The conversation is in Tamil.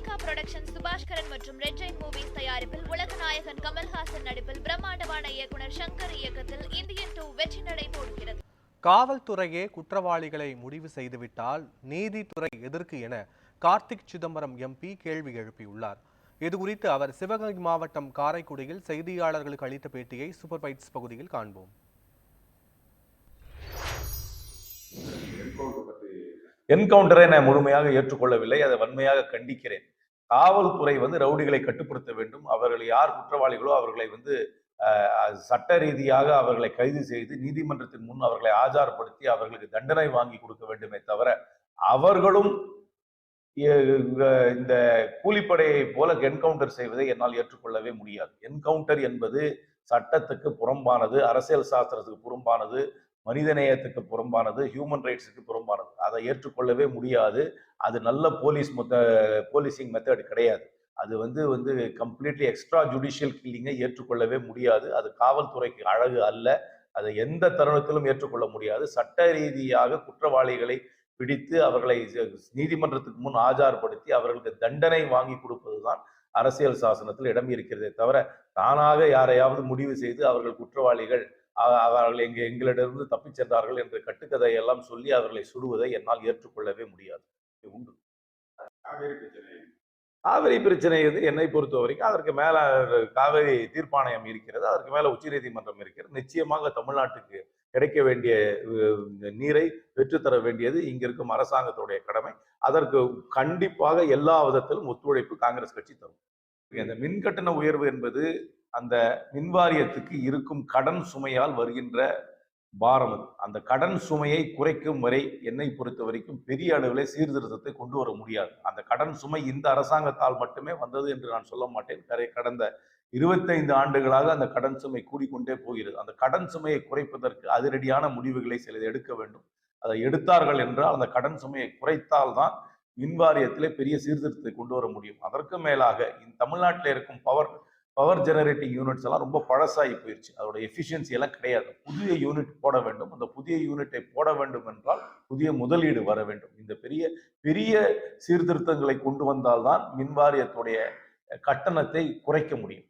லைகா புரொடக்ஷன் சுபாஷ்கரன் மற்றும் ரெட் ஜெயின் மூவிஸ் தயாரிப்பில் உலக நாயகன் கமல்ஹாசன் நடிப்பில் பிரம்மாண்டமான இயக்குனர் சங்கர் இயக்கத்தில் இந்தியன் 2 வெற்றி நடை போடுகிறது. காவல்துறையே குற்றவாளிகளை முடிவு செய்துவிட்டால் நீதித்துறை எதற்கு என கார்த்திக் சிதம்பரம் எம்பி கேள்வி எழுப்பியுள்ளார். இதுகுறித்து அவர் சிவகங்கை மாவட்டம் காரைக்குடியில் செய்தியாளர்களுக்கு அளித்த பேட்டியை சூப்பர் பைட்ஸ் பகுதியில் காண்போம். என்கவுண்டரை நான் முழுமையாக ஏற்றுக்கொள்ளவில்லை, அதை வன்மையாக கண்டிக்கிறேன். காவல்துறை ரவுடிகளை கட்டுப்படுத்த வேண்டும். அவர்கள் யார் குற்றவாளிகளோ அவர்களை சட்ட ரீதியாக அவர்களை கைது செய்து நீதிமன்றத்தின் முன் அவர்களை ஆஜர்படுத்தி அவர்களுக்கு தண்டனை வாங்கி கொடுக்க வேண்டுமே தவிர அவர்களும் இந்த கூலிப்படையை போல என்கவுண்டர் செய்வதை என்னால் ஏற்றுக்கொள்ளவே முடியாது. என்கவுண்டர் என்பது சட்டத்துக்கு புறம்பானது, அரசியல் சாஸ்திரத்துக்கு புறம்பானது, மனிதநேயத்துக்கு புறம்பானது, ஹியூமன் ரைட்ஸுக்கு புறம்பானது. அதை ஏற்றுக்கொள்ளவே முடியாது. அது நல்ல போலீசிங் மெத்தட் கிடையாது. அது கம்ப்ளீட்லி எக்ஸ்ட்ரா ஜுடிஷியல் கில்லிங்கை ஏற்றுக்கொள்ளவே முடியாது. அது காவல்துறைக்கு அழகு அல்ல. அதை எந்த தருணத்திலும் ஏற்றுக்கொள்ள முடியாது. சட்ட ரீதியாக குற்றவாளிகளை பிடித்து அவர்களை நீதிமன்றத்துக்கு முன் ஆஜர்படுத்தி அவர்களுக்கு தண்டனை வாங்கி கொடுப்பதுதான் அரசியல் சாசனத்தில் இடம் இருக்கிறதே தவிர தானாக யாரையாவது முடிவு செய்து அவர்கள் குற்றவாளிகள் அவர்கள் எங்களிடமிருந்து தப்பிச் சென்றார்கள் என்ற கட்டுக்கதையெல்லாம் சொல்லி அவர்களை சுடுவதை என்னால் ஏற்றுக்கொள்ளவே முடியாது. உண்டு காவிரி பிரச்சனை என்னை பொறுத்த வரைக்கும் அதற்கு மேல காவிரி தீர்ப்பாணையம் இருக்கிறது, அதற்கு மேல உச்சநீதிமன்றம் இருக்கிறது. நிச்சயமாக தமிழ்நாட்டுக்கு கிடைக்க வேண்டிய நீரை பெற்றுத்தர வேண்டியது இங்க இருக்கும் அரசாங்கத்துடைய கடமை. அதற்கு கண்டிப்பாக எல்லா விதத்திலும் ஒத்துழைப்பு காங்கிரஸ் கட்சி தரும். இந்த மின் கட்டண உயர்வு என்பது அந்த மின் வாரியத்துக்கு இருக்கும் கடன் சுமையால் வருகின்ற பாரம். அந்த கடன் சுமையை குறைக்கும் வரை என்னை பொறுத்த வரைக்கும் பெரிய அளவில் சீர்திருத்தத்தை கொண்டு வர முடியாது. அந்த கடன் சுமை இந்த அரசாங்கத்தால் மட்டுமே வந்தது என்று நான் சொல்ல மாட்டேன். கடந்த 25 ஆண்டுகளாக அந்த கடன் சுமை கூடிக்கொண்டே போகிறது. அந்த கடன் சுமையை குறைப்பதற்கு அதிரடியான முடிவுகளை சிலர் எடுக்க வேண்டும். அதை எடுத்தார்கள் என்றால் அந்த கடன் சுமையை குறைத்தால்தான் மின் வாரியத்திலே பெரிய சீர்திருத்தத்தை கொண்டு வர முடியும். அதற்கு மேலாக இந்த தமிழ்நாட்டில் இருக்கும் பவர் ஜெனரேட்டிங் யூனிட்ஸ் எல்லாம் ரொம்ப பழசாகி போயிடுச்சு. அதோட எஃபிஷியன்சி எல்லாம் கிடையாது. புதிய யூனிட் போட வேண்டும். அந்த புதிய யூனிட்டை போட வேண்டும் என்றால் புதிய முதலீடு வர வேண்டும். இந்த பெரிய சீர்திருத்தங்களை கொண்டு வந்தால்தான் மின் வாரியத்துடைய கட்டணத்தை குறைக்க முடியும்.